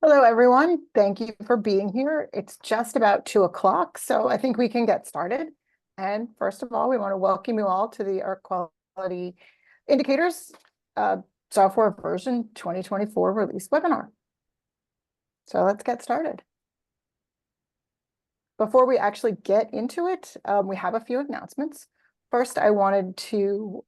Hello, everyone. Thank you for being here. It's just about 2 o'clock, so I think we can get started. And first of all, we want to welcome you all to the AHRQ Quality Indicators Software version 2024 release webinar. So let's get started. Before we actually get into it, we have a few announcements. First, I wanted to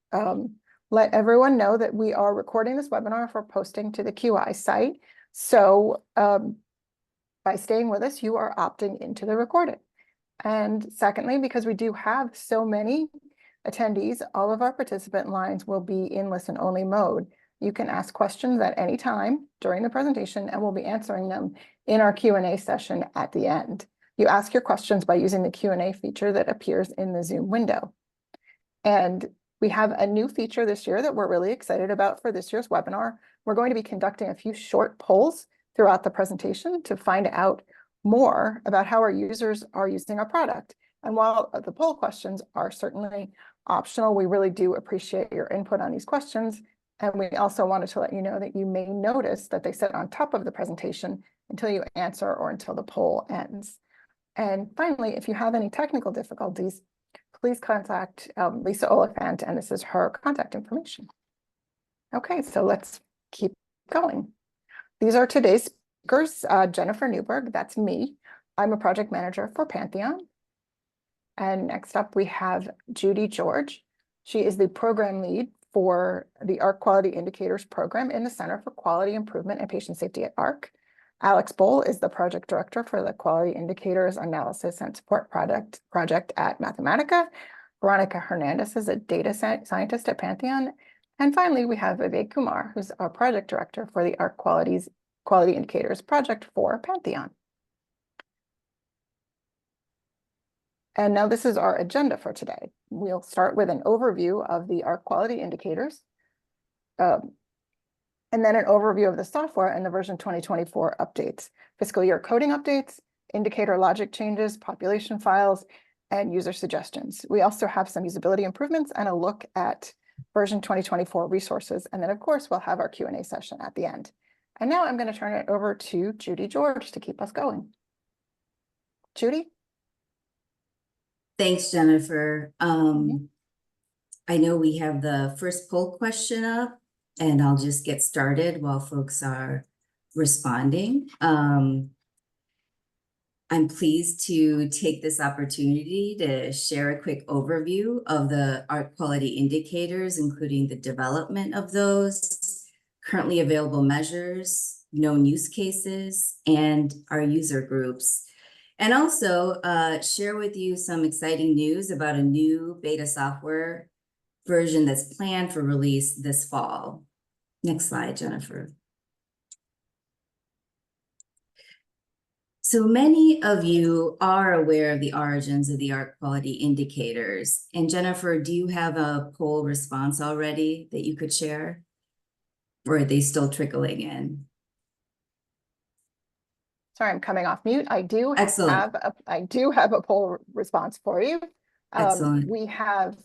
let everyone know that we are recording this webinar for posting to the QI site. So by staying with us, you are opting into the recording. And secondly, because we do have so many attendees, all of our participant lines will be in listen-only mode. You can ask questions at any time during the presentation, and we'll be answering them in our Q&A session at the end. You ask your questions by using the Q&A feature that appears in the Zoom window. And we have a new feature this year that we're really excited about for this year's webinar. We're going to be conducting a few short polls throughout the presentation to find out more about how our users are using our product. And while the poll questions are certainly optional, we really do appreciate your input on these questions. And we also wanted to let you know that you may notice that they sit on top of the presentation until you answer or until the poll ends. And finally, if you have any technical difficulties, please contact Lisa Oliphant, and this is her contact information. Okay, so let's keep going. These are today's speakers. Jennifer Newberg, that's me. I'm a project manager for Pantheon. And next up, we have Judy George. She is the program lead for the AHRQ Quality Indicators program in the Center for Quality Improvement and Patient Safety at AHRQ. Alex Bohl is the project director for the Quality Indicators Analysis and Support project at Mathematica. Veronica Hernandez is a data scientist at Pantheon. And finally, we have Vivek Kumar, who's our project director for the AHRQ Quality Indicators project for Pantheon. And now this is our agenda for today. We'll start with an overview of the AHRQ Quality Indicators, and then an overview of the software and the version 2024 updates, fiscal year coding updates, indicator logic changes, population files, and user suggestions. We also have some usability improvements and a look at version 2024 resources. And then, of course, we'll have our Q&A session at the end. And now I'm going to turn it over to Judy George to keep us going. Judy? Thanks, Jennifer. I know we have the first poll question up, and I'll just get started while folks are responding. I'm pleased to take this opportunity to share a quick overview of the AHRQ Quality Indicators, including the development of those, currently available measures, known use cases, and our user groups. And also share with you some exciting news about a new beta software version that's planned for release this fall. Next slide, Jennifer. So many of you are aware of the origins of the AHRQ Quality Indicators. And Jennifer, do you have a poll response already that you could share? Or are they still trickling in? Sorry, I'm coming off mute. I do Excellent. have a poll response for you. Excellent. We have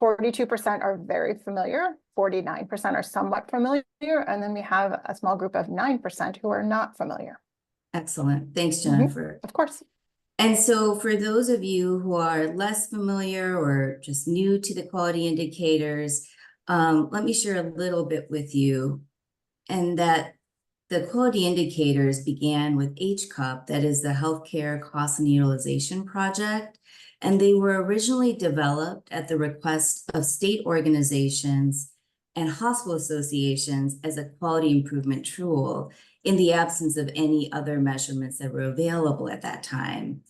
42% are very familiar, 49% are somewhat familiar, and then we have a small group of 9% who are not familiar. Excellent. Thanks, Jennifer. Of course. And so for those of you who are less familiar or just new to the quality indicators, let me share a little bit with you. And that the quality indicators began with HCUP, that is the Healthcare Cost and Utilization Project. And they were originally developed at the request of state organizations and hospital associations as a quality improvement tool in the absence of any other measurements that were available at that time.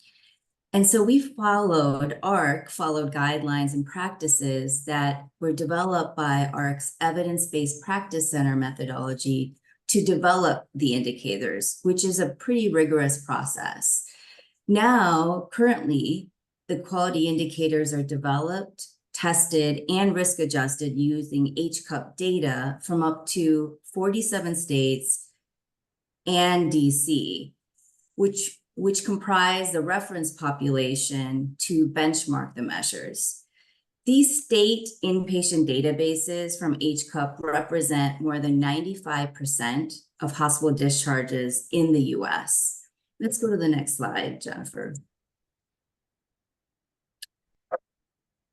And so AHRQ followed guidelines and practices that were developed by AHRQ's Evidence-Based Practice Center methodology to develop the indicators, which is a pretty rigorous process. Now, currently, the quality indicators are developed, tested, and risk adjusted using HCUP data from up to 47 states and DC, which comprise the reference population to benchmark the measures. These state inpatient databases from HCUP represent more than 95% of hospital discharges in the US. Let's go to the next slide, Jennifer.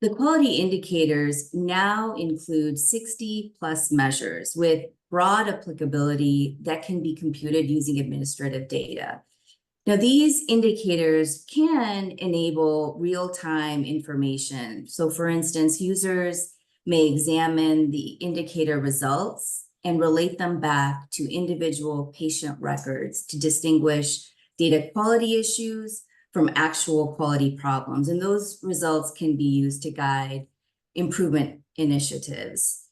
The quality indicators now include 60 plus measures with broad applicability that can be computed using administrative data. Now, these indicators can enable real-time information. So for instance, users may examine the indicator results and relate them back to individual patient records to distinguish data quality issues from actual quality problems. And those results can be used to guide improvement initiatives.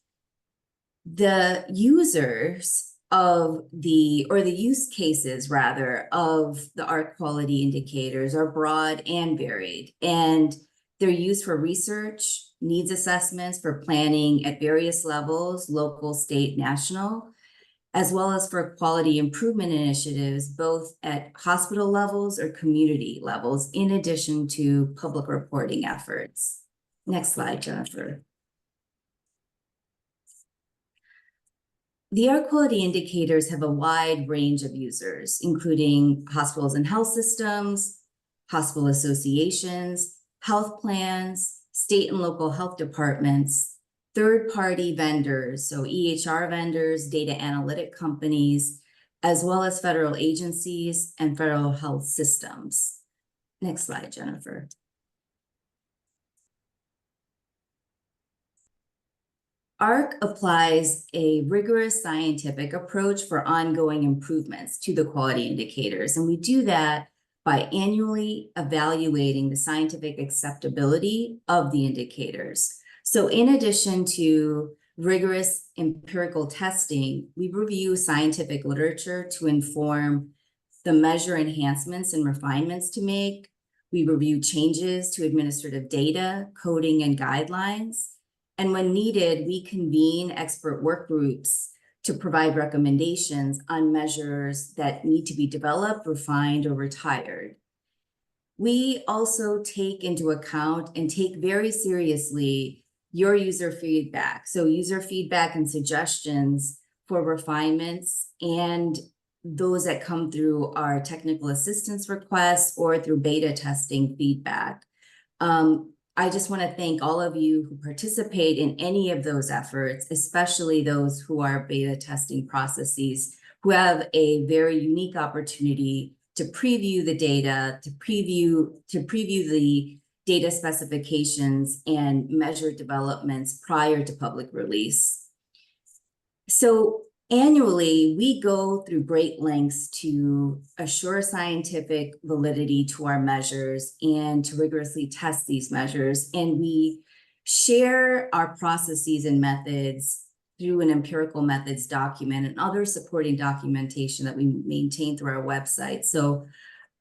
The users of the use cases rather of the AHRQ quality indicators are broad and varied, and they're used for research, needs assessments, for planning at various levels, local, state, national, as well as for quality improvement initiatives, both at hospital levels or community levels, in addition to public reporting efforts. Next slide, Jennifer. The AHRQ quality indicators have a wide range of users, including hospitals and health systems, hospital associations, health plans, state and local health departments, third-party vendors, so EHR vendors, data analytic companies, as well as federal agencies and federal health systems. Next slide, Jennifer. AHRQ applies a rigorous scientific approach for ongoing improvements to the quality indicators, and we do that by annually evaluating the scientific acceptability of the indicators. So in addition to rigorous empirical testing, we review scientific literature to inform the measure enhancements and refinements to make. We review changes to administrative data, coding, and guidelines. And when needed, we convene expert work groups to provide recommendations on measures that need to be developed, refined, or retired. We also take into account and take very seriously your user feedback. So user feedback and suggestions for refinements, and those that come through our technical assistance requests or through beta testing feedback. I just want to thank all of you who participate in any of those efforts, especially those who are beta testing processes, who have a very unique opportunity to preview the data, to preview the data specifications and measure developments prior to public release. So annually, we go through great lengths to assure scientific validity to our measures and to rigorously test these measures. And we share our processes and methods through an empirical methods document and other supporting documentation that we maintain through our website. So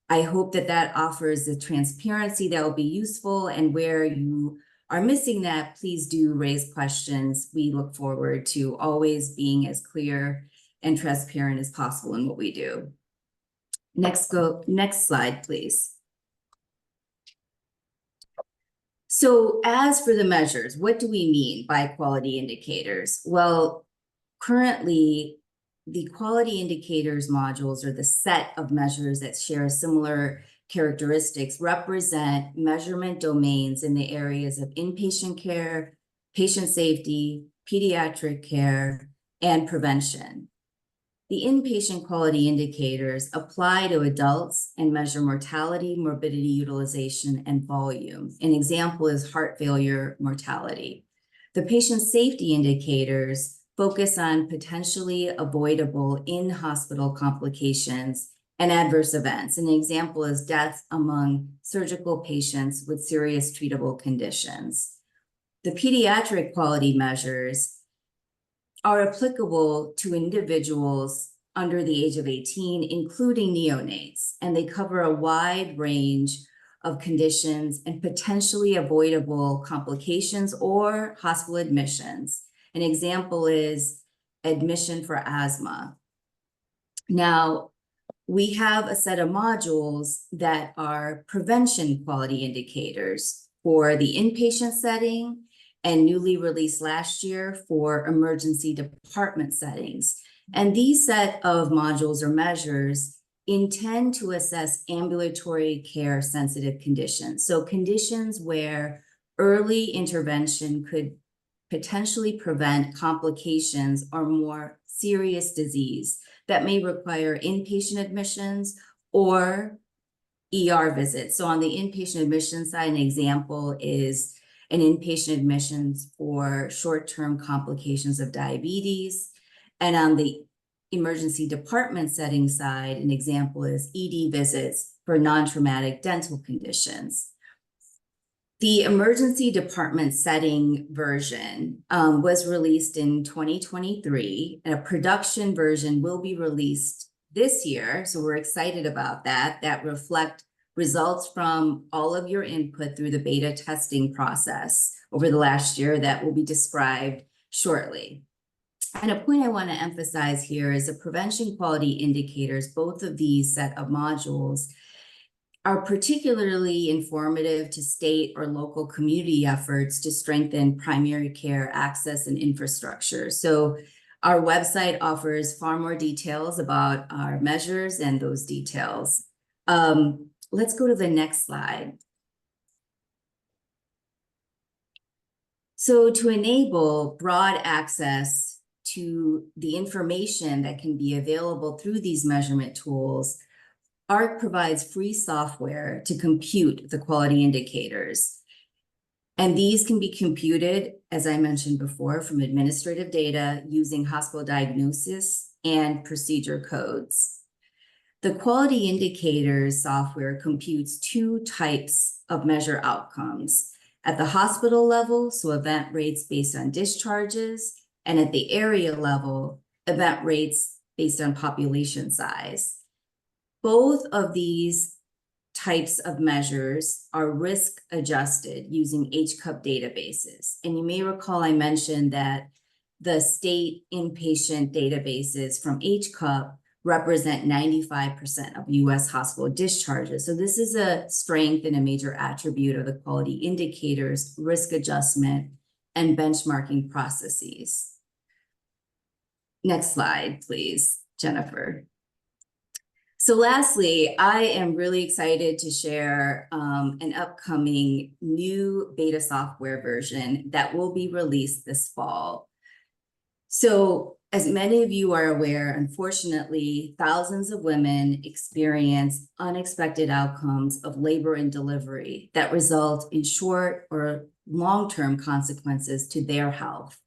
I hope that that offers the transparency that will be useful, and where you are missing that, please do raise questions. We look forward to always being as clear and transparent as possible in what we do. Next slide, please. So as for the measures, what do we mean by quality indicators? Well, currently, the quality indicators modules, or the set of measures that share similar characteristics, represent measurement domains in the areas of inpatient care, patient safety, pediatric care, and prevention. The inpatient quality indicators apply to adults and measure mortality, morbidity, utilization, and volume. An example is heart failure mortality. The patient safety indicators focus on potentially avoidable in-hospital complications and adverse events. An example is death among surgical patients with serious treatable conditions. The pediatric quality measures are applicable to individuals under the age of 18, including neonates, and they cover a wide range of conditions and potentially avoidable complications or hospital admissions. An example is admission for asthma. Now, we have a set of modules that are prevention quality indicators for the inpatient setting, and newly released last year for emergency department settings. And these set of modules or measures intend to assess ambulatory care sensitive conditions. So conditions where early intervention could potentially prevent complications or more serious disease that may require inpatient admissions or ER visits. So on the inpatient admission side, an example is an inpatient admissions for short-term complications of diabetes. And on the emergency department setting side, an example is ED visits for non-traumatic dental conditions. The emergency department setting version was released in 2023, and a production version will be released this year. So we're excited about that. That reflect results from all of your input through the beta testing process over the last year that will be described shortly. And a point I want to emphasize here is the prevention quality indicators. Both of these set of modules are particularly informative to state or local community efforts to strengthen primary care access and infrastructure. So our website offers far more details about our measures and those details. Let's go to the next slide. So to enable broad access to the information that can be available through these measurement tools, AHRQ provides free software to compute the quality indicators. And these can be computed, as I mentioned before, from administrative data using hospital diagnosis and procedure codes. The quality indicators software computes two types of measure outcomes. At the hospital level, so event rates based on discharges, and at the area level, event rates based on population size. Both of these types of measures are risk adjusted using HCUP databases. And you may recall I mentioned that the state inpatient databases from HCUP represent 95% of US hospital discharges. So this is a strength and a major attribute of the quality indicators, risk adjustment, and benchmarking processes. Next slide, please, Jennifer. So lastly, I am really excited to share an upcoming new beta software version that will be released this fall. So as many of you are aware, unfortunately, thousands of women experience unexpected outcomes of labor and delivery that result in short or long-term consequences to their health.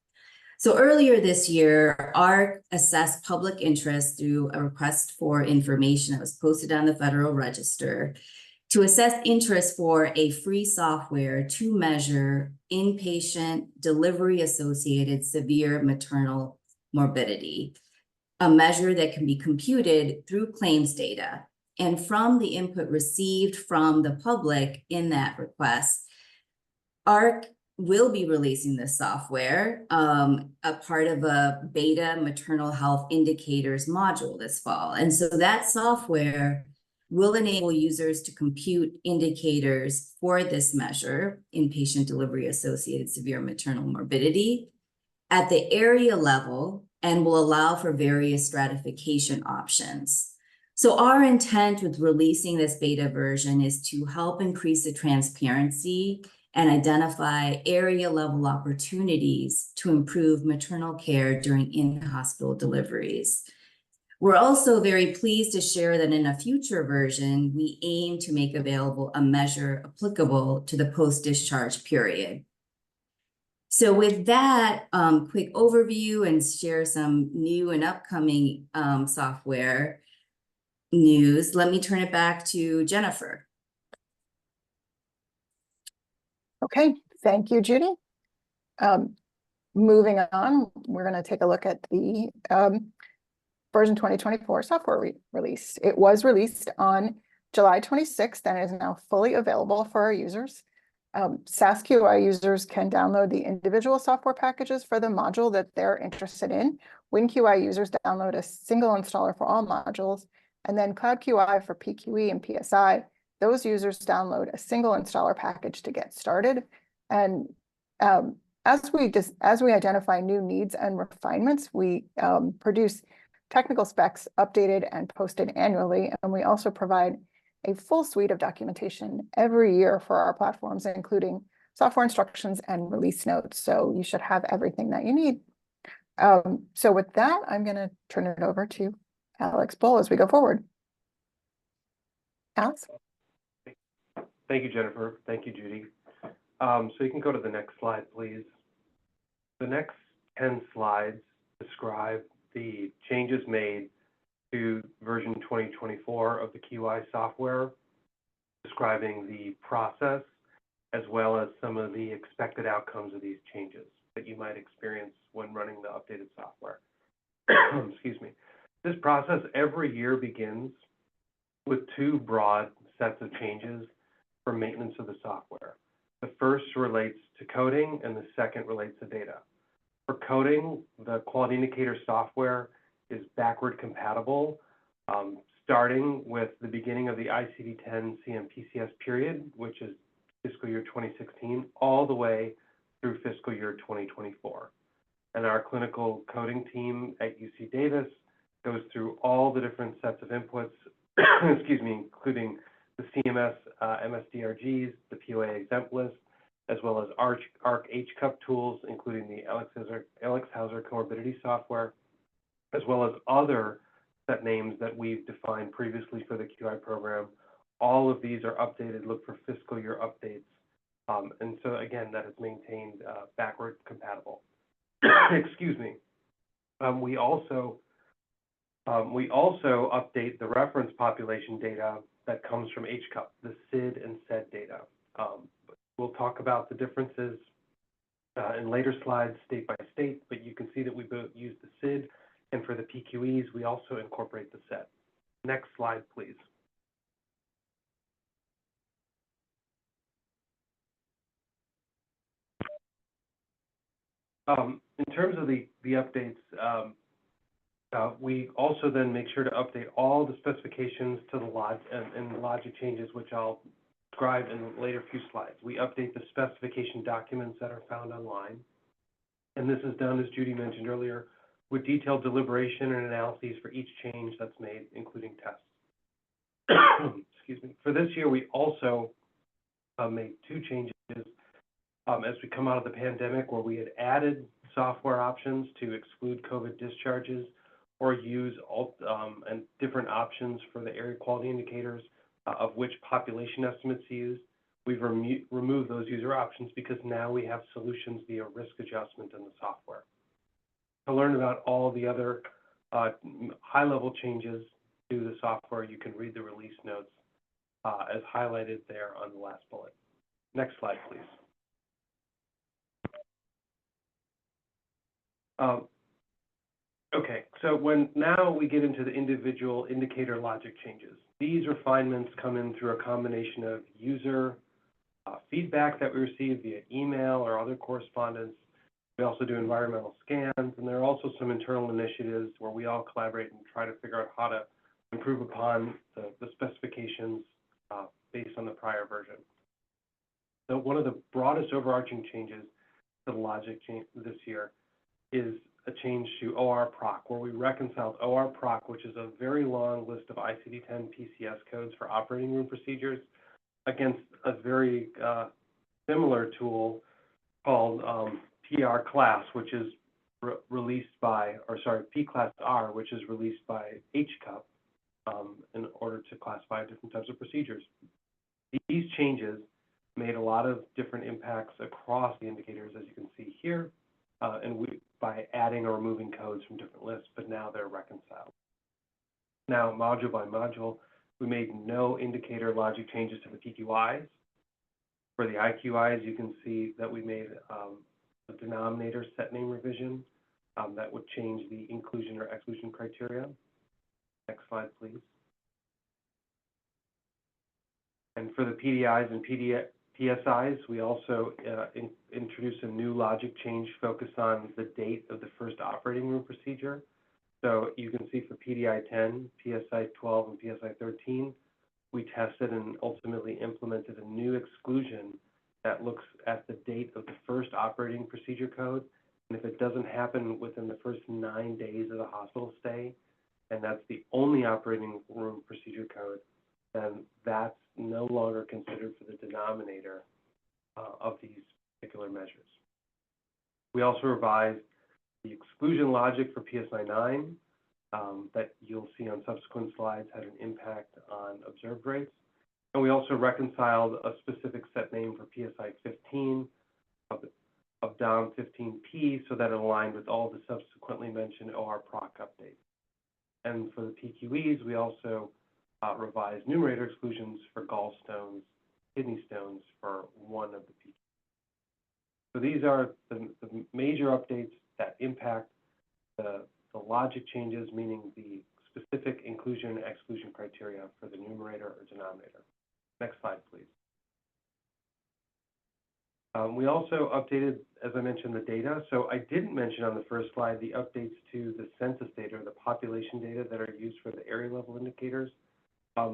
So earlier this year, AHRQ assessed public interest through a request for information that was posted on the Federal Register to assess interest for a free software to measure inpatient delivery-associated severe maternal morbidity, a measure that can be computed through claims data. And from the input received from the public in that request, AHRQ will be releasing this software, a part of a beta maternal health indicators module this fall. And so that software will enable users to compute indicators for this measure, inpatient delivery associated severe maternal morbidity, at the area level, and will allow for various stratification options. So our intent with releasing this beta version is to help increase the transparency and identify area level opportunities to improve maternal care during in-hospital deliveries. We're also very pleased to share that in a future version, we aim to make available a measure applicable to the post-discharge period. So with that quick overview and share some new and upcoming software news, let me turn it back to Jennifer. Okay, thank you, Judy. Moving on, we're going to take a look at the version 2024 software release. It was released on July 26th and is now fully available for our users. SaaS-QI users can download the individual software packages for the module that they're interested in. WinQI users download a single installer for all modules, and then CloudQI for PQE and PSI. Those users download a single installer package to get started. And as we identify new needs and refinements, we produce technical specs updated and posted annually. And we also provide a full suite of documentation every year for our platforms, including software instructions and release notes. So you should have everything that you need. So with that, I'm going to turn it over to Alex Bull as we go forward. Alex? Thank you, Jennifer. Thank you, Judy. So you can go to the next slide, please. The next 10 slides describe the changes made to version 2024 of the QI software, describing the process as well as some of the expected outcomes of these changes that you might experience when running the updated software. Excuse me. This process every year begins with two broad sets of changes for maintenance of the software. The first relates to coding and the second relates to data. For coding, the quality indicator software is backward compatible, starting with the beginning of the ICD-10-CM PCS period, which is fiscal year 2016, all the way through fiscal year 2024. And our clinical coding team at UC Davis goes through all the different sets of inputs, excuse me, including the CMS MSDRGs, the POA exempt list, as well as AHRQ tools, including the Elixhauser comorbidity software, as well as other set names that we've defined previously for the QI program. All of these are updated. Look for fiscal year updates. And so again, that is maintained backward compatible. Excuse me. We also update the reference population data that comes from HCUP, the SID and SED data. We'll talk about the differences in later slides, state by state, but you can see that we both use the SID, and for the PQEs, we also incorporate the SED. Next slide, please. In terms of the updates, we also then make sure to update all the specifications to the logic changes, which I'll describe in the later few slides. We update the specification documents that are found online. And this is done, as Judy mentioned earlier, with detailed deliberation and analyses for each change that's made, including tests. Excuse me. For this year, we also made two changes as we come out of the pandemic, where we had added software options to exclude COVID discharges or use and different options for the area quality indicators of which population estimates to use. We've removed those user options because now we have solutions via risk adjustment in the software. To learn about all the other high-level changes to the software, you can read the release notes as highlighted there on the last bullet. Next slide, please. Okay, so now we get into the individual indicator logic changes. These refinements come in through a combination of user feedback that we receive via email or other correspondence. We also do environmental scans, and there are also some internal initiatives where we all collaborate and try to figure out how to improve upon the specifications based on the prior version. So one of the broadest overarching changes to the logic change this year is a change to OR-PROC, where we reconciled OR-PROC, which is a very long list of ICD-10 PCS codes for operating room procedures, against a very similar tool called PR class, which is released by, or sorry, P class R, which is released by HCUP in order to classify different types of procedures. These changes made a lot of different impacts across the indicators, as you can see here, by adding or removing codes from different lists, but now they're reconciled. Now, module by module, we made no indicator logic changes to the PQIs. For the IQIs, you can see that we made a denominator set name revision that would change the inclusion or exclusion criteria. Next slide, please. And for the PDIs and PSIs, we also introduced a new logic change focused on the date of the first operating room procedure. So you can see for PDI 10, PSI 12, and PSI 13, we tested and ultimately implemented a new exclusion that looks at the date of the first operating procedure code. And if it doesn't happen within the first 9 days of the hospital stay, and that's the only operating room procedure code, then that's no longer considered for the denominator of these particular measures. We also revised the exclusion logic for PSI 9 that you'll see on subsequent slides had an impact on observed rates. And we also reconciled a specific set name for PSI 15 of DOM 15P so that it aligned with all the subsequently mentioned OR-PROC updates. And for the PQEs, we also revised numerator exclusions for gallstones, kidney stones for one of the PQEs. So these are the major updates that impact the logic changes, meaning the specific inclusion and exclusion criteria for the numerator or denominator. Next slide, please. We also updated, as I mentioned, the data. So I didn't mention on the first slide the updates to the census data, or the population data that are used for the area level indicators.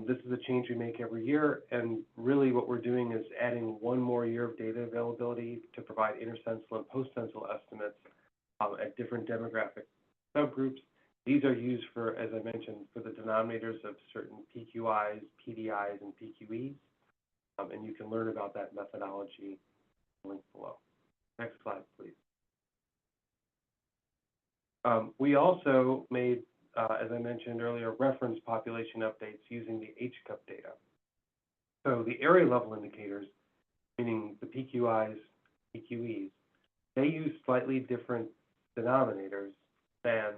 This is a change we make every year, and really what we're doing is adding one more year of data availability to provide intercensal and post-censal estimates at different demographic subgroups. These are used for, as I mentioned, for the denominators of certain PQIs, PDIs, and PQEs, and you can learn about that methodology link below. Next slide, please. We also made, as I mentioned earlier, reference population updates using the HCUP data. So the area level indicators, meaning the PQIs, PQEs, they use slightly different denominators than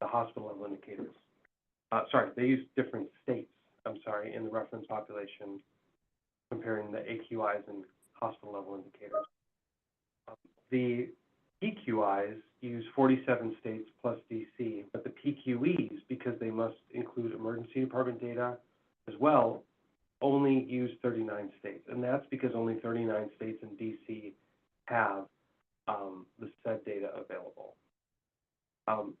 the hospital level indicators. They use different states, in the reference population, comparing the AQIs and hospital level indicators. The PQIs use 47 states plus DC, but the PQEs, because they must include emergency department data as well, only use 39 states. And that's because only 39 states and DC have the said data available.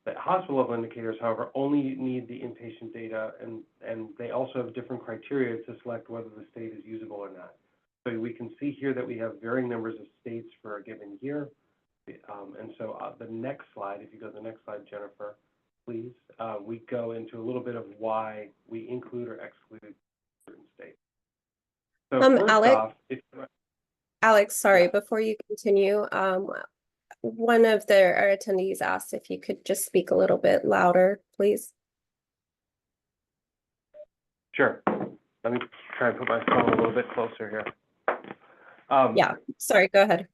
The hospital level indicators, however, only need the inpatient data, and they also have different criteria to select whether the state is usable or not. So we can see here that we have varying numbers of states for a given year. And so the next slide, if you go to the next slide, Jennifer, please, we go into a little bit of why we include or exclude certain states. So first Alex, off, Alex, sorry, Yeah. before you continue, one of our attendees asked if you could just speak a little bit louder, please. Sure. Let me try and put my phone a little bit closer here. Yeah, sorry, go ahead.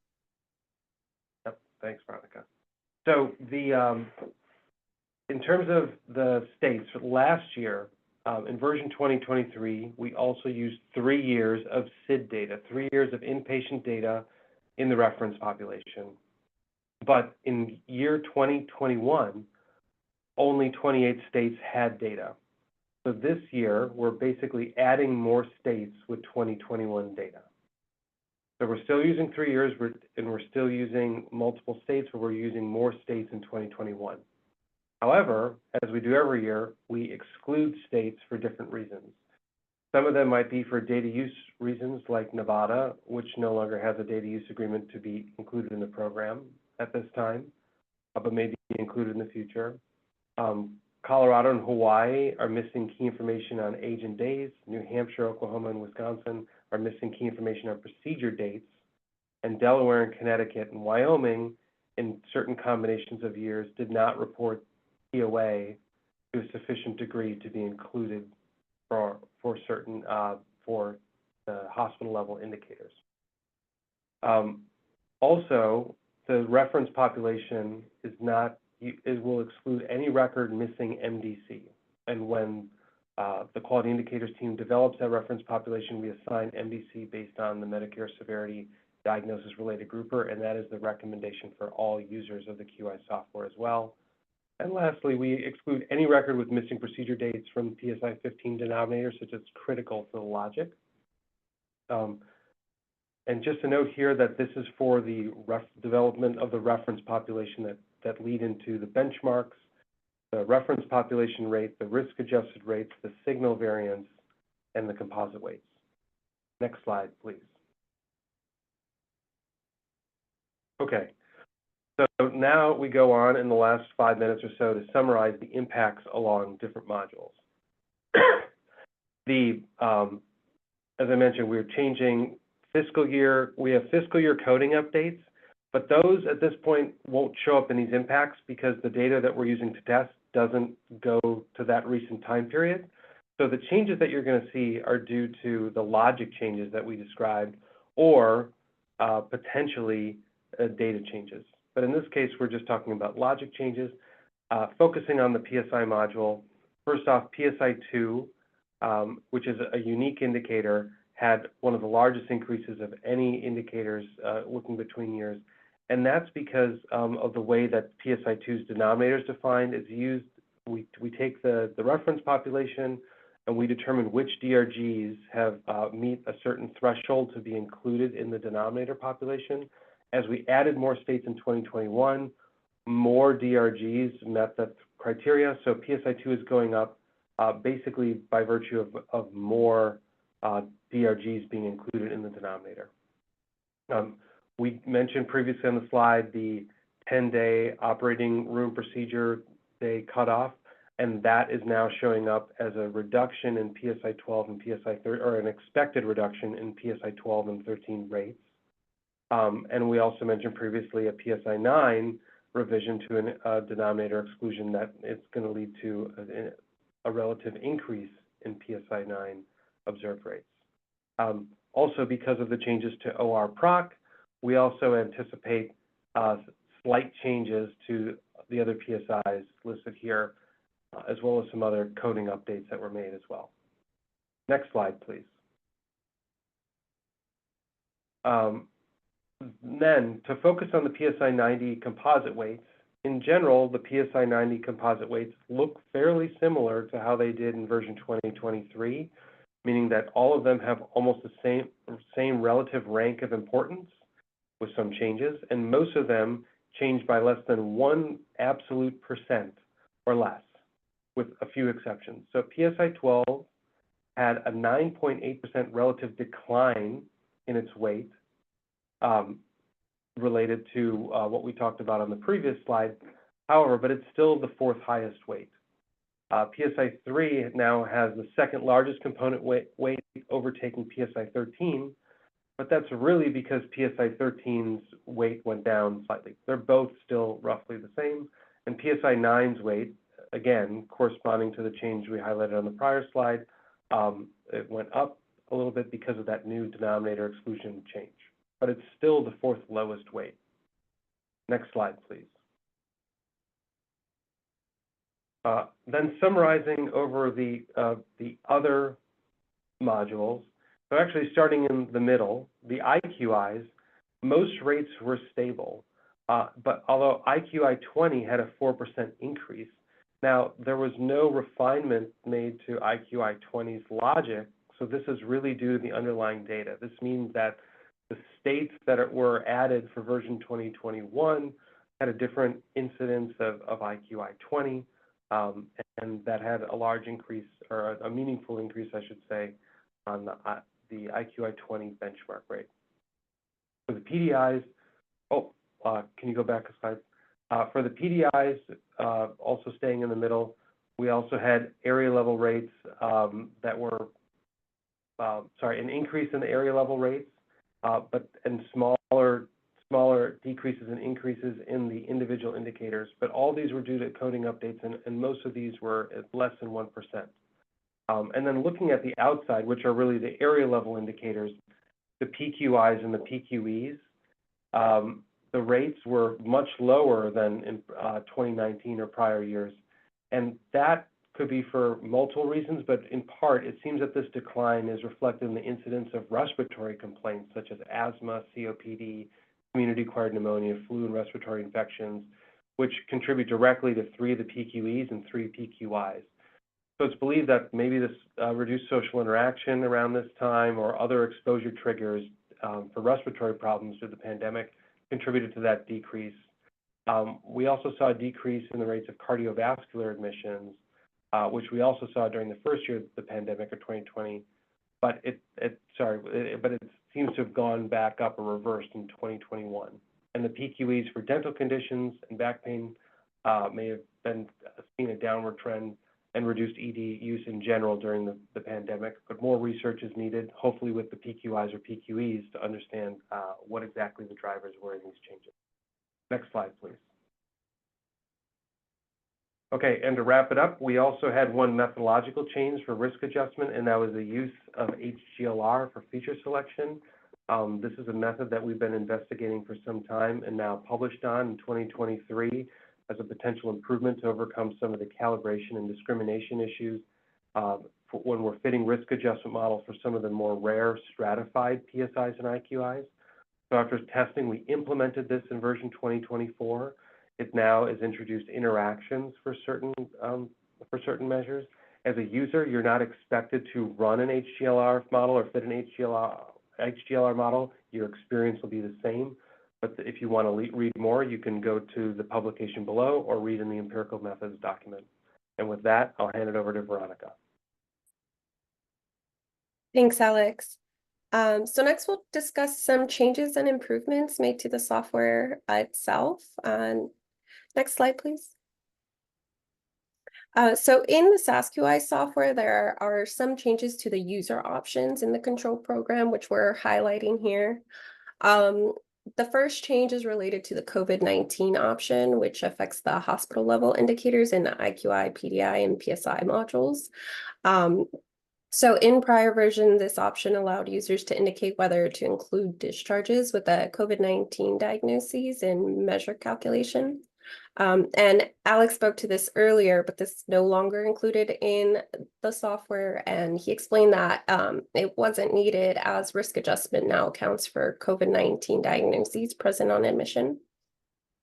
Yep, thanks, Veronica. So in terms of the states, last year, in version 2023, we also used 3 years of SID data, 3 years of inpatient data in the reference population. But in year 2021, only 28 states had data. So this year, we're basically adding more states with 2021 data. So we're still using 3 years, and we're still using multiple states, but we're using more states in 2021. However, as we do every year, we exclude states for different reasons. Some of them might be for data use reasons, like Nevada, which no longer has a data use agreement to be included in the program at this time, but may be included in the future. Colorado and Hawaii are missing key information on age and days. New Hampshire, Oklahoma, and Wisconsin are missing key information on procedure dates. And Delaware and Connecticut and Wyoming, in certain combinations of years, did not report POA to a sufficient degree to be included for certain for the hospital level indicators. Also, the reference population is not, it will exclude any record missing MDC. And when the quality indicators team develops that reference population, we assign MDC based on the Medicare severity diagnosis related grouper, and that is the recommendation for all users of the QI software as well. And lastly, we exclude any record with missing procedure dates from PSI 15 denominators, such as critical for the logic. And just to note here that this is for the development of the reference population that lead into the benchmarks, the reference population rate, the risk adjusted rates, the signal variance, and the composite weights. Next slide, please. Okay, So now we go on in the last 5 minutes or so to summarize the impacts along different modules. As I mentioned, we're changing fiscal year. We have fiscal year coding updates, but those at this point won't show up in these impacts because the data that we're using to test doesn't go to that recent time period. So the changes that you're going to see are due to the logic changes that we described, or potentially data changes. But in this case, we're just talking about logic changes, focusing on the PSI module. First off, PSI 2, which is a unique indicator, had one of the largest increases of any indicators looking between years. And that's because of the way that PSI 2's denominator is defined. It's used, we take the reference population and we determine which DRGs have meet a certain threshold to be included in the denominator population. As we added more states in 2021, more DRGs met that criteria. So PSI 2 is going up basically by virtue of more DRGs being included in the denominator. We mentioned previously on the slide the 10-day operating room procedure day cutoff, and that is now showing up as a reduction in PSI 12 and PSI 13, or an expected reduction in PSI 12 and 13 rates. And we also mentioned previously a PSI 9 revision to a denominator exclusion that it's going to lead to a relative increase in PSI 9 observed rates. Also, because of the changes to OR-PROC, we also anticipate slight changes to the other PSIs listed here, as well as some other coding updates that were made as well. Next slide, please. Then, to focus on the PSI 90 composite weights, in general, the PSI 90 composite weights look fairly similar to how they did in version 2023, meaning that all of them have almost the same relative rank of importance with some changes, and most of them changed by less than 1 absolute percent or less, with a few exceptions. So PSI 12 had a 9.8% relative decline in its weight, related to what we talked about on the previous slide. However, but it's still the 4th highest weight. PSI 3 now has the 2nd largest component weight overtaking PSI 13, but that's really because PSI 13's weight went down slightly. They're both still roughly the same, and PSI 9's weight, again, corresponding to the change we highlighted on the prior slide, it went up a little bit because of that new denominator exclusion change, but it's still the 4th lowest weight. Next slide, please. Then summarizing over the other modules, so actually starting in the middle, the IQIs, most rates were stable, but although IQI 20 had a 4% increase, now there was no refinement made to IQI 20's logic, so this is really due to the underlying data. This means that the states that were added for version 2021 had a different incidence of IQI 20, and that had a large increase, or a meaningful increase, I should say, on the IQI 20 benchmark rate. For the PDIs, can you go back a slide? For the PDIs, also staying in the middle, we also had area level rates that were, an increase in the area level rates, and smaller decreases and increases in the individual indicators, but all these were due to coding updates, and most of these were at less than 1%. And then looking at the outside, which are really the area level indicators, the PQIs and the PQEs, the rates were much lower than in 2019 or prior years. And that could be for multiple reasons, but in part, it seems that this decline is reflected in the incidence of respiratory complaints, such as asthma, COPD, community-acquired pneumonia, flu and respiratory infections, which contribute directly to 3 of the PQEs and 3 PQIs. So it's believed that maybe this reduced social interaction around this time or other exposure triggers for respiratory problems through the pandemic contributed to that decrease. We also saw a decrease in the rates of cardiovascular admissions, which we also saw during the first year of the pandemic of 2020, but it seems to have gone back up or reversed in 2021. and the PQEs for dental conditions and back pain may have been seen a downward trend and reduced ED use in general during the pandemic, but more research is needed, hopefully with the PQIs or PQEs, to understand what exactly the drivers were in these changes. Next slide, please. Okay, and to wrap it up, we also had one methodological change for risk adjustment, and that was the use of HGLR for feature selection. This is a method that we've been investigating for some time and now published on in 2023 as a potential improvement to overcome some of the calibration and discrimination issues when we're fitting risk adjustment models for some of the more rare stratified PSIs and IQIs. So after testing, we implemented this in version 2024. It now is introduced interactions for certain measures. As a user, you're not expected to run an HGLR model or fit an HGLR model. Your experience will be the same. But if you want to read more, you can go to the publication below or read in the empirical methods document. And with that, I'll hand it over to Veronica. Thanks, Alex. So next we'll discuss some changes and improvements made to the software itself. Next slide, please. So in the SASQI software, there are some changes to the user options in the control program, which we're highlighting here. The first change is related to the COVID-19 option, which affects the hospital level indicators in the IQI, PDI, and PSI modules. So in prior version, this option allowed users to indicate whether to include discharges with a COVID-19 diagnoses in measure calculation. And Alex spoke to this earlier, but this is no longer included in the software. And he explained that it wasn't needed as risk adjustment now accounts for COVID-19 diagnoses present on admission.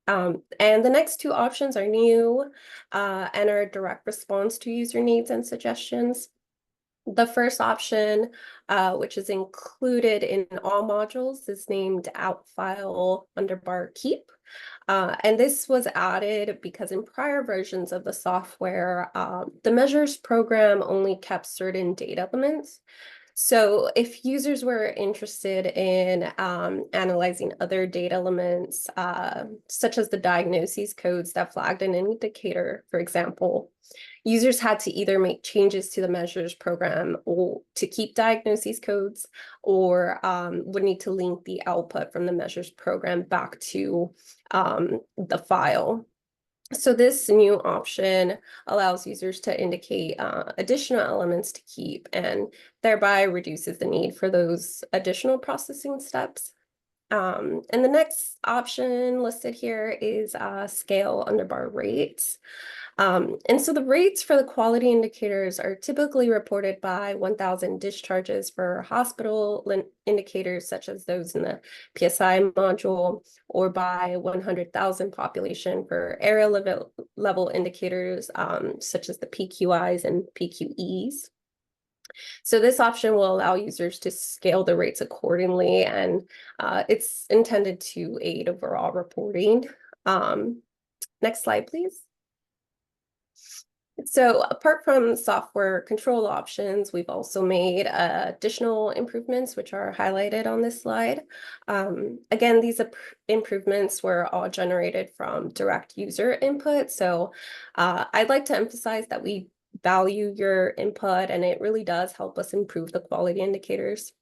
And the next two options are new and are a direct response to user needs and suggestions. The first option, which is included in all modules, is named outfile_keep. And this was added because in prior versions of the software, the measures program only kept certain data elements. So if users were interested in analyzing other data elements, such as the diagnoses codes that flagged an indicator, for example, users had to either make changes to the measures program or to keep diagnoses codes, or would need to link the output from the measures program back to the file. So this new option allows users to indicate additional elements to keep and thereby reduces the need for those additional processing steps. And the next option listed here is scale underbar rates. And so the rates for the quality indicators are typically reported by 1,000 discharges for hospital indicators, such as those in the PSI module, or by 100,000 population for area level indicators, such as the PQIs and PQEs. So this option will allow users to scale the rates accordingly, and it's intended to aid overall reporting. Next slide, please. So apart from software control options, we've also made additional improvements, which are highlighted on this slide. Again, these improvements were all generated from direct user input. So I'd like to emphasize that we value your input, and it really does help us improve the quality indicators.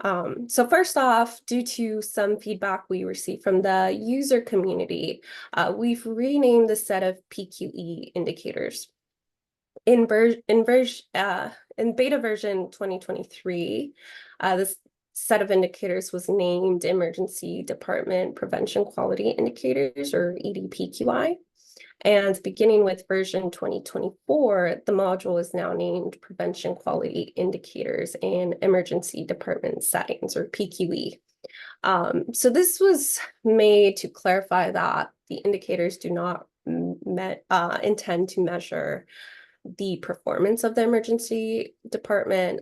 So first off, due to some feedback we received from the user community, we've renamed the set of PQE indicators. In beta version 2023, this set of indicators was named Emergency Department Prevention Quality Indicators, or EDPQI. And beginning with version 2024, the module is now named Prevention Quality Indicators in Emergency Department Settings, or PQE. So this was made to clarify that the indicators do not intend to measure the performance of the emergency department.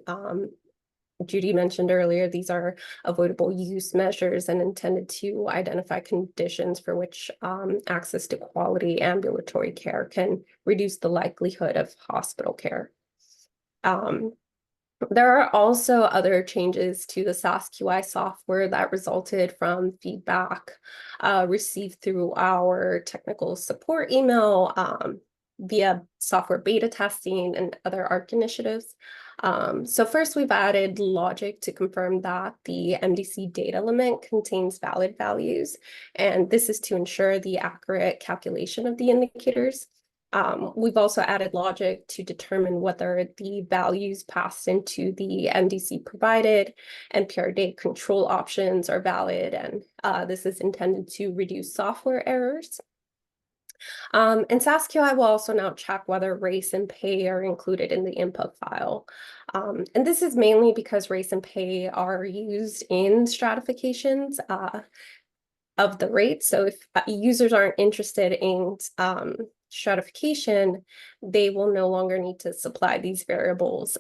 Judy mentioned earlier, these are avoidable use measures and intended to identify conditions for which access to quality ambulatory care can reduce the likelihood of hospital care. There are also other changes to the SaaS-QI software that resulted from feedback received through our technical support email via software beta testing and other AHRQ initiatives. So first, we've added logic to confirm that the MDC data limit contains valid values, and this is to ensure the accurate calculation of the indicators. We've also added logic to determine whether the values passed into the MDC provided and PR date control options are valid, and this is intended to reduce software errors. And SaaS-QI will also now check whether race and pay are included in the input file. And this is mainly because race and pay are used in stratifications of the rate. So if users aren't interested in stratification, they will no longer need to supply these variables,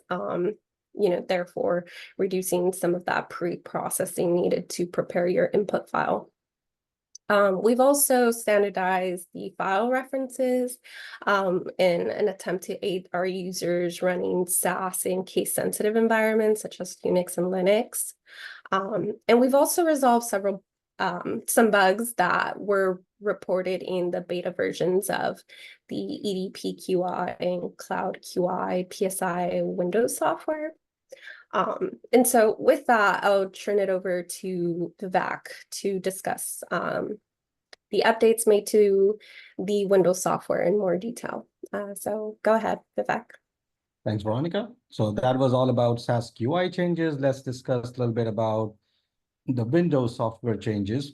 therefore reducing some of that pre-processing needed to prepare your input file. We've also standardized the file references in an attempt to aid our users running SaaS in case-sensitive environments such as Unix and Linux. And we've also resolved some bugs that were reported in the beta versions of the EDP-QI and Cloud QI PSI Windows software. And so with that, I'll turn it over to Vivek to discuss the updates made to the Windows software in more detail. So go ahead, Vivek. Thanks, Veronica. So that was all about SaaS QI changes. Let's discuss a little bit about the Windows software changes.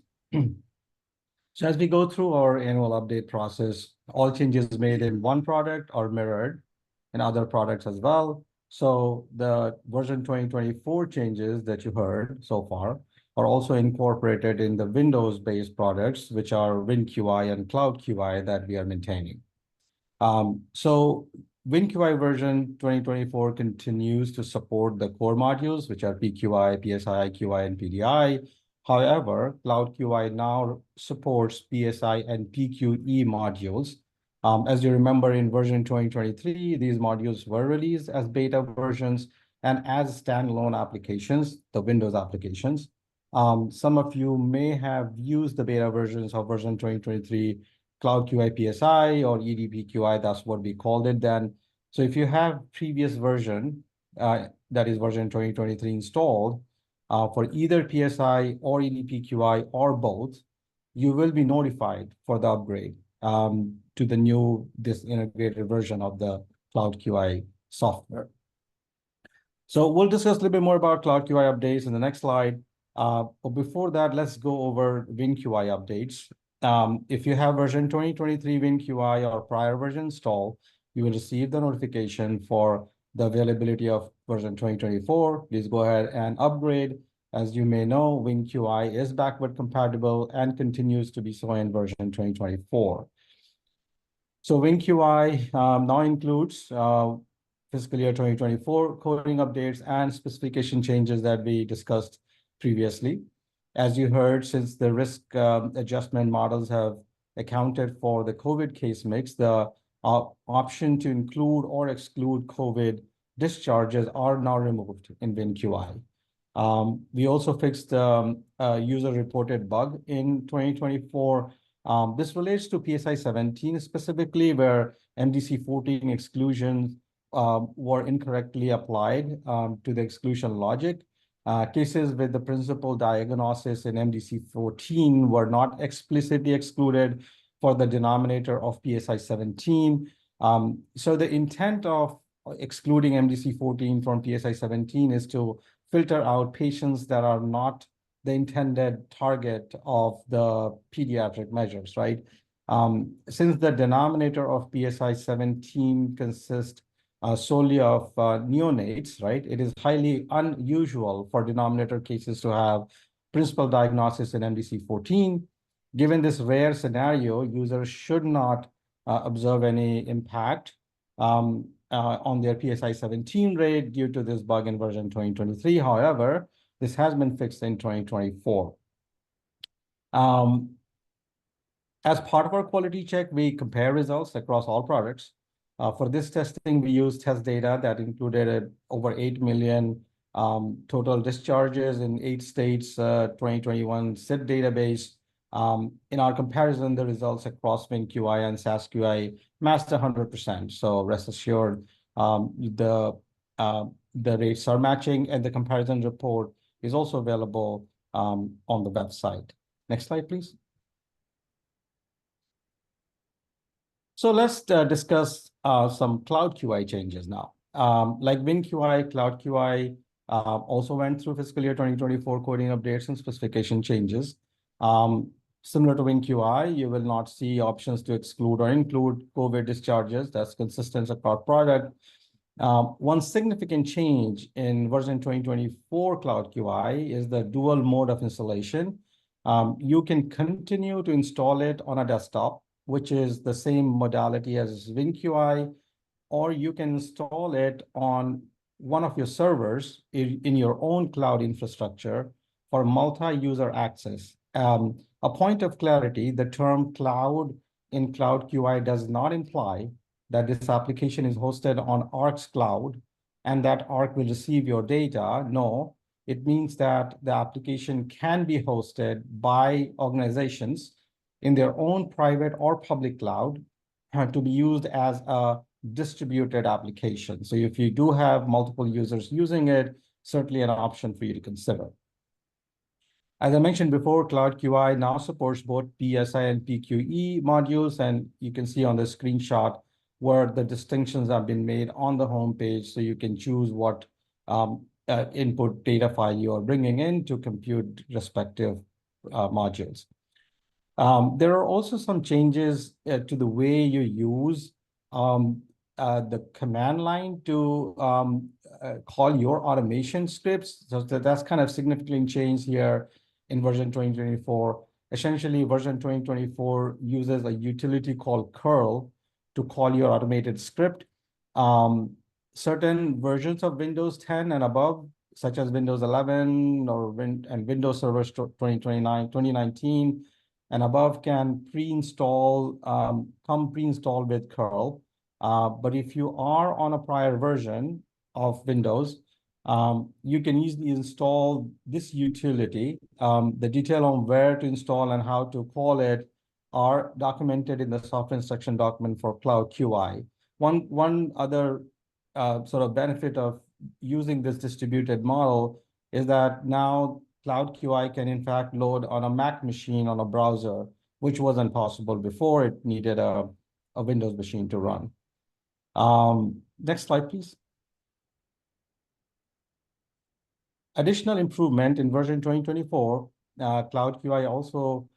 So as we go through our annual update process, all changes made in one product are mirrored in other products as well. So the version 2024 changes that you heard so far are also incorporated in the Windows-based products, which are WinQI and Cloud QI that we are maintaining. So WinQI version 2024 continues to support the core modules, which are PQI, PSI, QI, and PDI. However, Cloud QI now supports PSI and PQE modules. As you remember, in version 2023, these modules were released as beta versions and as standalone applications, the Windows applications. Some of you may have used the beta versions of version 2023 Cloud QI PSI or EDP QI, that's what we called it then. So if you have previous version, that is version 2023 installed, for either PSI or EDP QI or both, you will be notified for the upgrade to the new, this integrated version of the Cloud QI software. So we'll discuss a little bit more about Cloud QI updates in the next slide. But before that, let's go over WinQI updates. If you have version 2023 WinQI or prior version installed, you will receive the notification for the availability of version 2024. Please go ahead and upgrade. As you may know, WinQI is backward compatible and continues to be so in version 2024. So WinQI now includes fiscal year 2024 coding updates and specification changes that we discussed previously. As you heard, since the risk adjustment models have accounted for the COVID case mix, the option to include or exclude COVID discharges are now removed in WinQI. We also fixed the user-reported bug in 2024. This relates to PSI 17 specifically, where MDC 14 exclusions were incorrectly applied to the exclusion logic. Cases with the principal diagnosis in MDC 14 were not explicitly excluded for the denominator of PSI 17. So the intent of excluding MDC 14 from PSI 17 is to filter out patients that are not the intended target of the pediatric measures, right? Since the denominator of PSI 17 consists solely of neonates, right? It is highly unusual for denominator cases to have principal diagnosis in MDC 14. Given this rare scenario, users should not observe any impact on their PSI 17 rate due to this bug in version 2023. However, this has been fixed in 2024. As part of our quality check, we compare results across all products. For this testing, we used test data that included over 8 million total discharges in 8 states, 2021 SID database. In our comparison, the results across WinQI and SASQI matched 100%. So rest assured, the rates are matching, and the comparison report is also available on the website. Next slide, please. So let's discuss some Cloud QI changes now. Like WinQI, Cloud QI also went through fiscal year 2024 coding updates and specification changes. Similar to WinQI, you will not see options to exclude or include COVID discharges. That's consistent across product. One significant change in version 2024 Cloud QI is the dual mode of installation. You can continue to install it on a desktop, which is the same modality as WinQI, or you can install it on one of your servers in your own cloud infrastructure for multi-user access. A point of clarity, the term cloud in Cloud QI does not imply that this application is hosted on AHRQ's cloud and that AHRQ will receive your data. No, it means that the application can be hosted by organizations in their own private or public cloud to be used as a distributed application. So if you do have multiple users using it, certainly an option for you to consider. As I mentioned before, Cloud QI now supports both PSI and PQE modules, and you can see on the screenshot where the distinctions have been made on the home page, so you can choose what input data file you are bringing in to compute respective modules. There are also some changes to the way you use the command line to call your automation scripts. So that's kind of significantly changed here in version 2024. Essentially, version 2024 uses a utility called curl to call your automated script. Certain versions of Windows 10 and above, such as Windows 11 and Windows Server 2019 and above, can come pre-installed with curl. But if you are on a prior version of Windows, you can easily install this utility. The detail on where to install and how to call it are documented in the software instruction document for Cloud QI. One other sort of benefit of using this distributed model is that now Cloud QI can in fact load on a Mac machine on a browser, which wasn't possible before. It needed a Windows machine to run. Next slide, please. Additional improvement in version 2024, Cloud QI also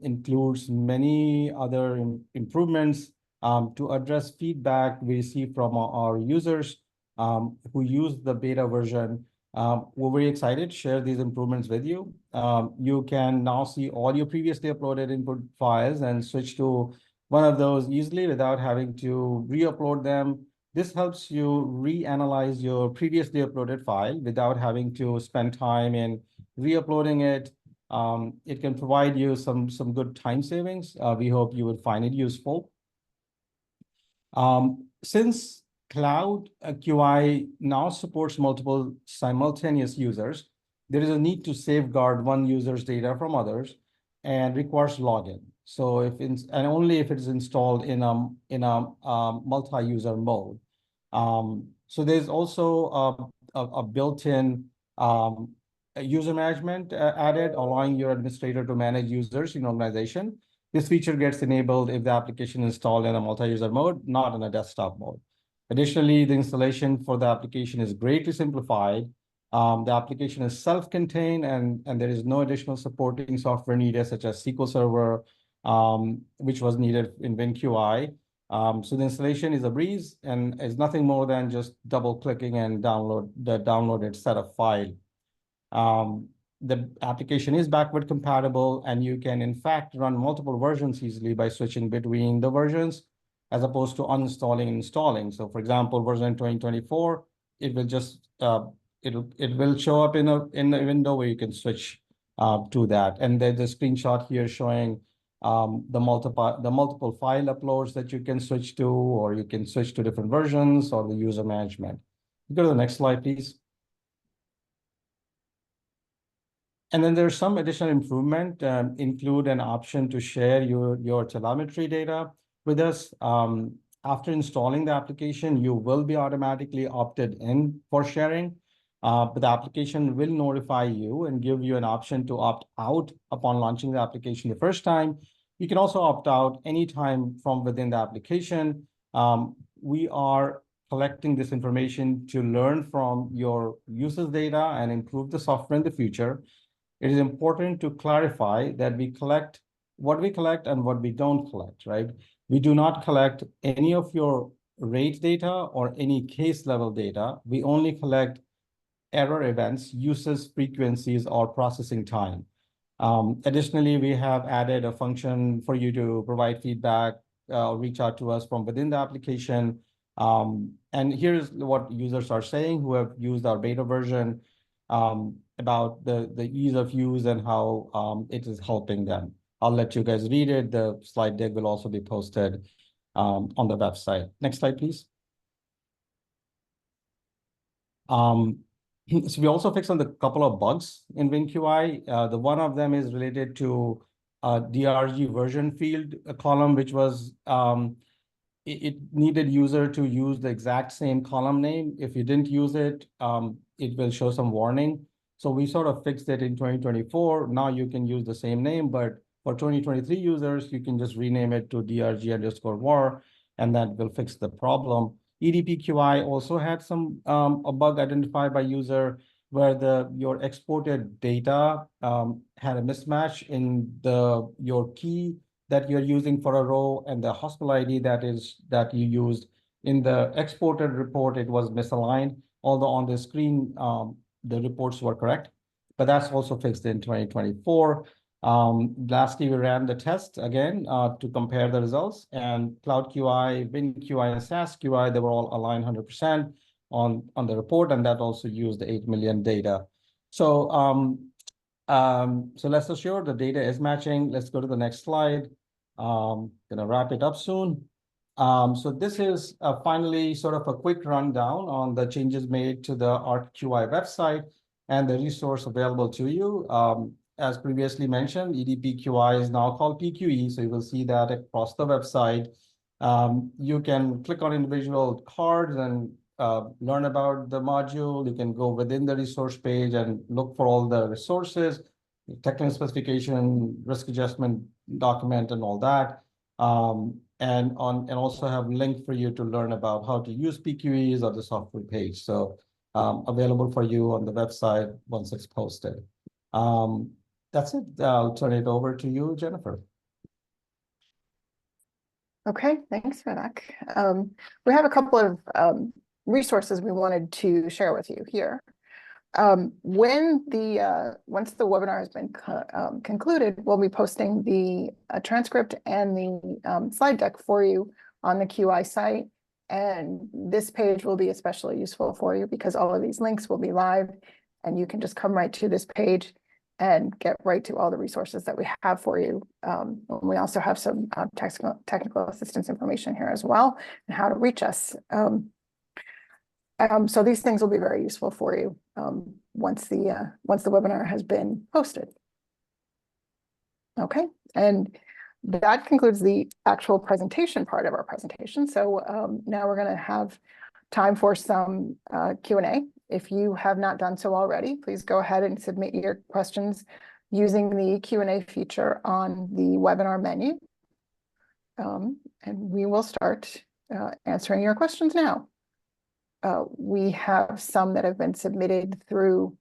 includes many other improvements to address feedback we receive from our users who use the beta version. We're very excited to share these improvements with you. You can now see all your previously uploaded input files and switch to one of those easily without having to re-upload them. This helps you reanalyze your previously uploaded file without having to spend time in re-uploading it. It can provide you some good time savings. We hope you would find it useful. Since Cloud QI now supports multiple simultaneous users, there is a need to safeguard one user's data from others and requires login. So only if it is installed in a multi-user mode. So there's also a built-in user management added, allowing your administrator to manage users in organization. This feature gets enabled if the application is installed in a multi-user mode, not in a desktop mode. Additionally, the installation for the application is greatly simplified. The application is self-contained and there is no additional supporting software needed, such as SQL Server, which was needed in WinQI. So the installation is a breeze and is nothing more than just double-clicking and download the downloaded set of file. The application is backward compatible, and you can in fact run multiple versions easily by switching between the versions as opposed to uninstalling and installing. So for example, version 2024, it will just it will show up in a window where you can switch to that. And there's a screenshot here showing the multiple file uploads that you can switch to, or you can switch to different versions, or the user management. Go to the next slide, please. And then there's some additional improvement, include an option to share your telemetry data with us. After installing the application, you will be automatically opted in for sharing, but the application will notify you and give you an option to opt out upon launching the application the first time. You can also opt out anytime from within the application. We are collecting this information to learn from your users' data and improve the software in the future. It is important to clarify that we collect what we collect and what we don't collect, right? We do not collect any of your rate data or any case level data. We only collect error events, usage frequencies, or processing time. Additionally, we have added a function for you to provide feedback, reach out to us from within the application. And here's what users are saying who have used our beta version about the ease of use and how it is helping them. I'll let you guys read it. The slide deck will also be posted on the website. Next slide, please. So we also fixed on the couple of bugs in WinQI. The one of them is related to DRG version field column, which was it needed user to use the exact same column name. If you didn't use it, it will show some warning. So we sort of fixed it in 2024. Now you can use the same name, but for 2023 users, you can just rename it to DRG_var, and that will fix the problem. EDPQI also had some a bug identified by user where your exported data had a mismatch in your key that you're using for a row and the hospital ID that you used. In the exported report, it was misaligned, although on the screen, the reports were correct, but that's also fixed in 2024. Lastly, we ran the test again to compare the results, and Cloud QI, WinQI, and SaaS QI, they were all aligned 100% on the report, and that also used the 8 million data. So let's assure the data is matching. Let's go to the next slide. Gonna wrap it up soon. So this is finally sort of a quick rundown on the changes made to the AHRQ website and the resource available to you. As previously mentioned, EDPQI is now called PQE, so you will see that across the website. You can click on individual cards and learn about the module. You can go within the resource page and look for all the resources, technical specification, risk adjustment document, and all that. And also have a link for you to learn about how to use PQEs or the software page. So available for you on the website once it's posted. That's it. I'll turn it over to you, Jennifer. Okay, thanks, Radak. We have a couple of resources we wanted to share with you here. Once the webinar has been concluded, we'll be posting the transcript and the slide deck for you on the QI site. And this page will be especially useful for you because all of these links will be live, and you can just come right to this page and get right to all the resources that we have for you. We also have some technical assistance information here as well, and how to reach us. So these things will be very useful for you once the webinar has been posted. Okay, and that concludes the actual presentation part of our presentation. So now we're going to have time for some Q&A. If you have not done so already, please go ahead and submit your questions using the Q&A feature on the webinar menu. And we will start answering your questions now. We have some that have been submitted through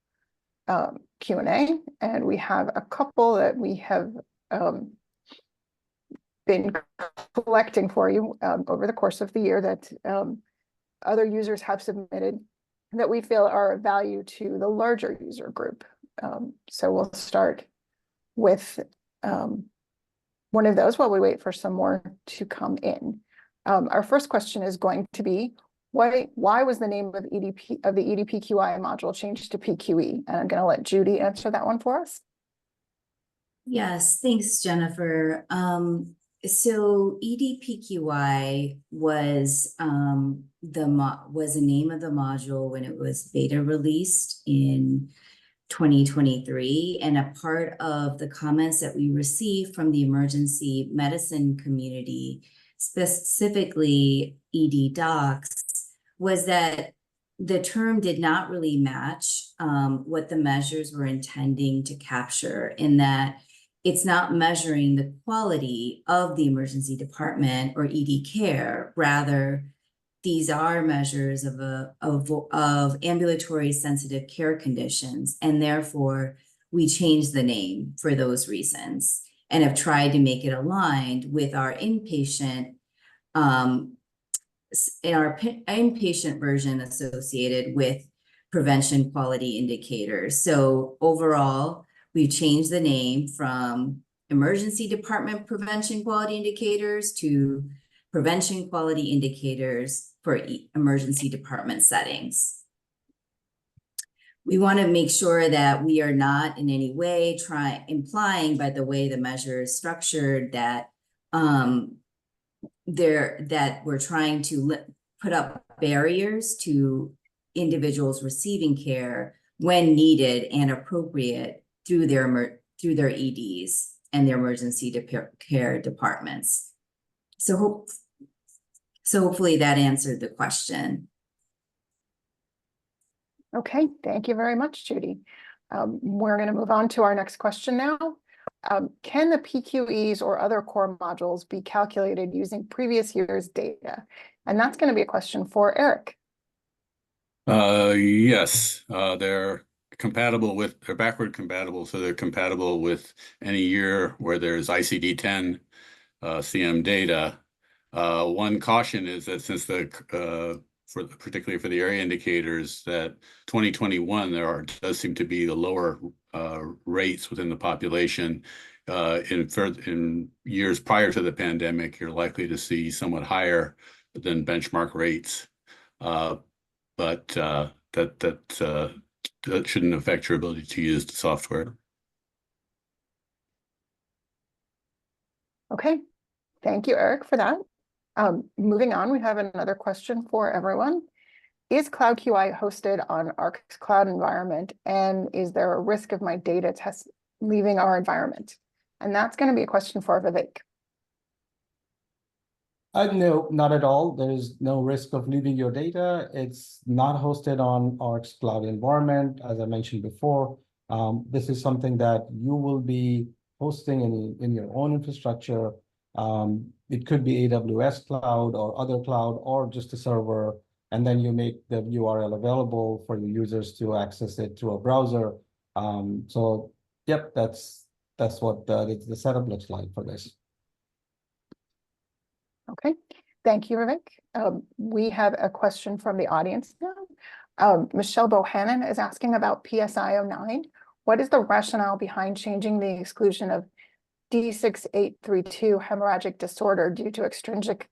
Q&A, and we have a couple that we have been collecting for you over the course of the year that other users have submitted that we feel are of value to the larger user group. So we'll start with one of those while we wait for some more to come in. Our first question is going to be, why was the name of the EDPQI module changed to PQE? And I'm going to let Judy answer that one for us. Yes, thanks, Jennifer. So EDPQI was was the name of the module when it was beta released in 2023, and a part of the comments that we received from the emergency medicine community, specifically ED docs, was that the term did not really match what the measures were intending to capture, in that it's not measuring the quality of the emergency department or ED care. Rather, these are measures of ambulatory sensitive care conditions, and therefore we changed the name for those reasons and have tried to make it aligned with our inpatient version associated with prevention quality indicators. So overall, we've changed the name from emergency department prevention quality indicators to prevention quality indicators for emergency department settings. We want to make sure that we are not in any way implying by the way the measure is structured that we're trying to put up barriers to individuals receiving care when needed and appropriate through their EDs and their emergency care departments. So hopefully that answered the question. Okay, thank you very much, Judy. We're going to move on to our next question now. Can the PQEs or other core modules be calculated using previous year's data? And that's going to be a question for Eric. Yes, they're backward compatible, so they're compatible with any year where there's ICD-10-CM data. One caution is that since particularly for the area indicators, that 2021 does seem to be the lower rates within the population. In years prior to the pandemic, you're likely to see somewhat higher than benchmark rates, but that shouldn't affect your ability to use the software. Okay, thank you, Eric, for that. Moving on, we have another question for everyone. Is Cloud QI hosted on AHRQ's cloud environment, and is there a risk of my data leaving our environment? And that's going to be a question for Vivek. No, not at all. There is no risk of leaving your data. It's not hosted on AHRQ's cloud environment, as I mentioned before. This is something that you will be hosting in your own infrastructure. It could be AWS cloud or other cloud or just a server, and then you make the URL available for your users to access it through a browser. So, yep, that's what the setup looks like for this. Okay, thank you, Vivek. We have a question from the audience now. Michelle Bohannon is asking about PSI 09. What is the rationale behind changing the exclusion of D6832 hemorrhagic disorder due to extrinsic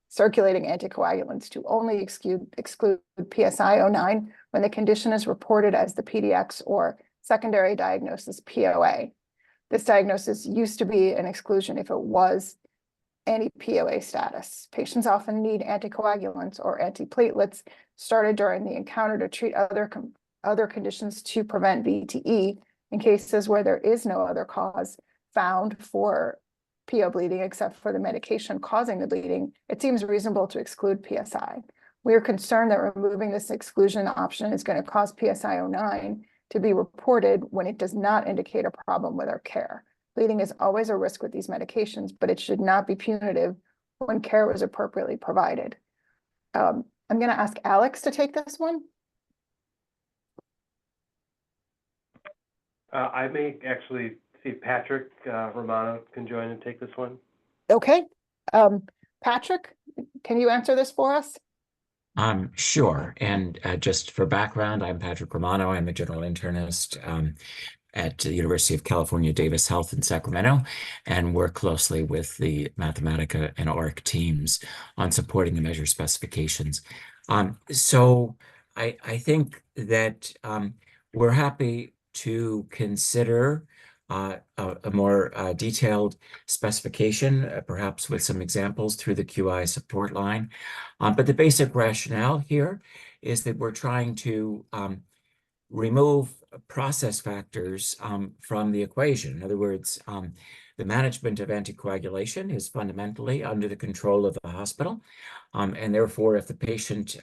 circulating anticoagulants to only exclude PSI 09 when the condition is reported as the PDX or secondary diagnosis POA? This diagnosis used to be an exclusion if it was any POA status. Patients often need anticoagulants or antiplatelets started during the encounter to treat other conditions to prevent VTE in cases where there is no other cause found for PO bleeding except for the medication causing the bleeding. It seems reasonable to exclude PSI. We are concerned that removing this exclusion option is going to cause PSI 09 to be reported when it does not indicate a problem with our care. Bleeding is always a risk with these medications, but it should not be punitive when care was appropriately provided. I'm going to ask Alex to take this one. I may actually see Patrick Romano can join and take this one. Okay. Patrick, can you answer this for us? Sure. And just for background, I'm Patrick Romano. I'm a general internist at the University of California, Davis Health in Sacramento, and work closely with the Mathematica and AHRQ teams on supporting the measure specifications. So I think that we're happy to consider a more detailed specification, perhaps with some examples through the QI support line. But the basic rationale here is that we're trying to remove process factors from the equation. In other words, the management of anticoagulation is fundamentally under the control of the hospital. And therefore, if the patient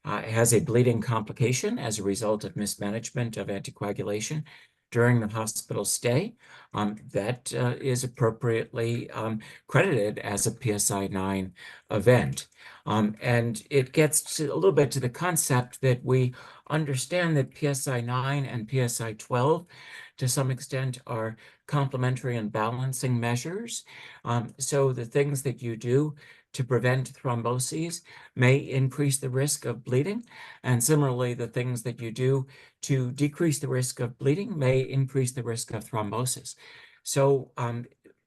has a bleeding complication as a result of mismanagement of anticoagulation during the hospital stay, that is appropriately credited as a PSI 9 event. And it gets a little bit to the concept that we understand that PSI 9 and PSI 12 to some extent are complementary and balancing measures. So the things that you do to prevent thromboses may increase the risk of bleeding. And similarly, the things that you do to decrease the risk of bleeding may increase the risk of thrombosis. So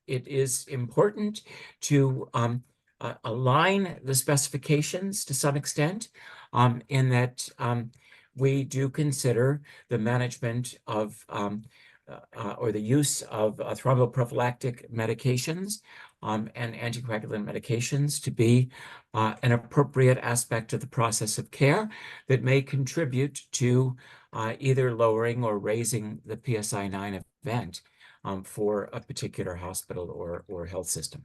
it is important to align the specifications to some extent in that we do consider the management of or the use of thromboprophylactic medications and anticoagulant medications to be an appropriate aspect of the process of care that may contribute to either lowering or raising the PSI 9 event for a particular hospital or health system.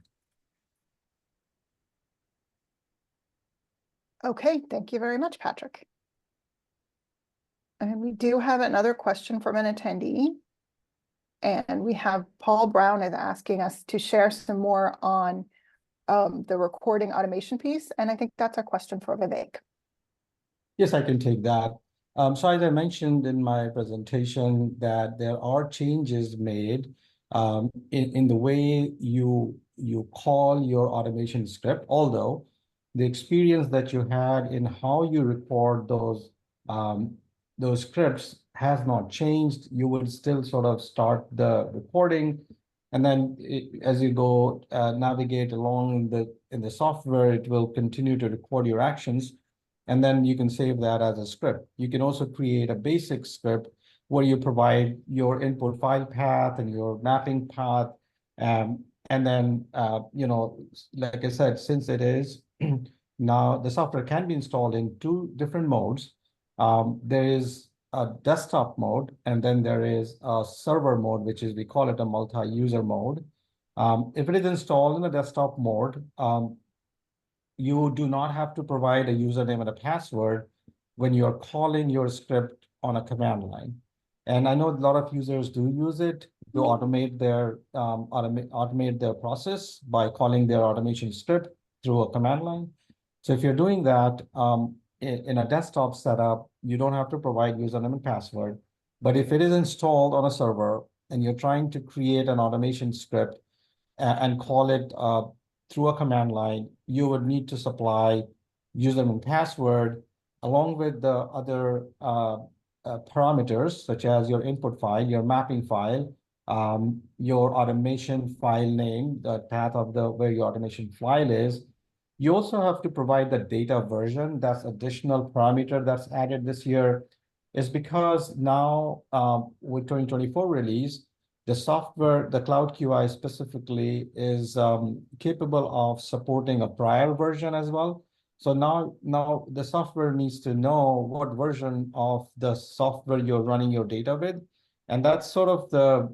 Okay, thank you very much, Patrick. And we do have another question from an attendee. And we have Paul Brown is asking us to share some more on the recording automation piece. And I think that's a question for Vivek. Yes, I can take that. So as I mentioned in my presentation, that there are changes made in the way you call your automation script, although the experience that you had in how you record those scripts has not changed. You would still sort of start the recording, and then as you go navigate along in the software, it will continue to record your actions, and then you can save that as a script. You can also create a basic script where you provide your input file path and your mapping path, and then like I said, since it is now the software can be installed in two different modes. There is a desktop mode, and then there is a server mode, which is, we call it a multi-user mode. If it is installed in the desktop mode, you do not have to provide a username and a password when you're calling your script on a command line. And I know a lot of users do use it to automate their process by calling their automation script through a command line. So if you're doing that in a desktop setup, you don't have to provide username and password. But if it is installed on a server and you're trying to create an automation script and call it through a command line, you would need to supply username and password along with the other parameters, such as your input file, your mapping file, your automation file name, the path of where your automation file is. You also have to provide the data version. That's additional parameter that's added this year, is because now with 2024 release, the software, the Cloud QI specifically, is capable of supporting a prior version as well. So now the software needs to know what version of the software you're running your data with. And that's sort of the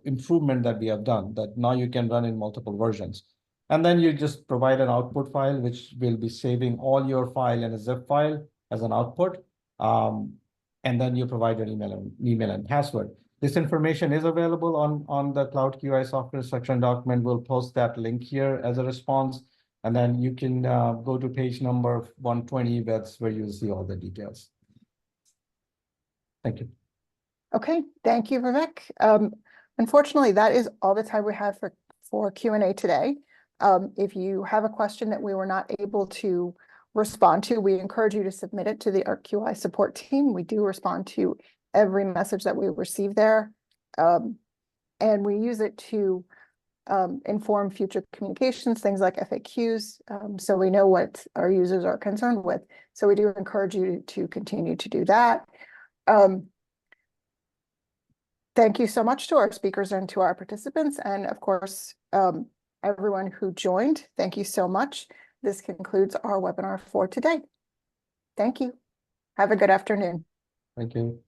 improvement that we have done, that now you can run in multiple versions. And then you just provide an output file, which will be saving all your file in a zip file as an output. And then you provide your email and password. This information is available on the Cloud QI software instruction document. We'll post that link here as a response. And then you can go to page number 120, that's where you'll see all the details. Thank you. Okay, thank you, Vivek. Unfortunately, that is all the time we have for Q&A today. If you have a question that we were not able to respond to, we encourage you to submit it to the AHRQ support team. We do respond to every message that we receive there. And we use it to inform future communications, things like FAQs, so we know what our users are concerned with. So we do encourage you to continue to do that. Thank you so much to our speakers and to our participants, and of course, everyone who joined. Thank you so much. This concludes our webinar for today. Thank you. Have a good afternoon. Thank you.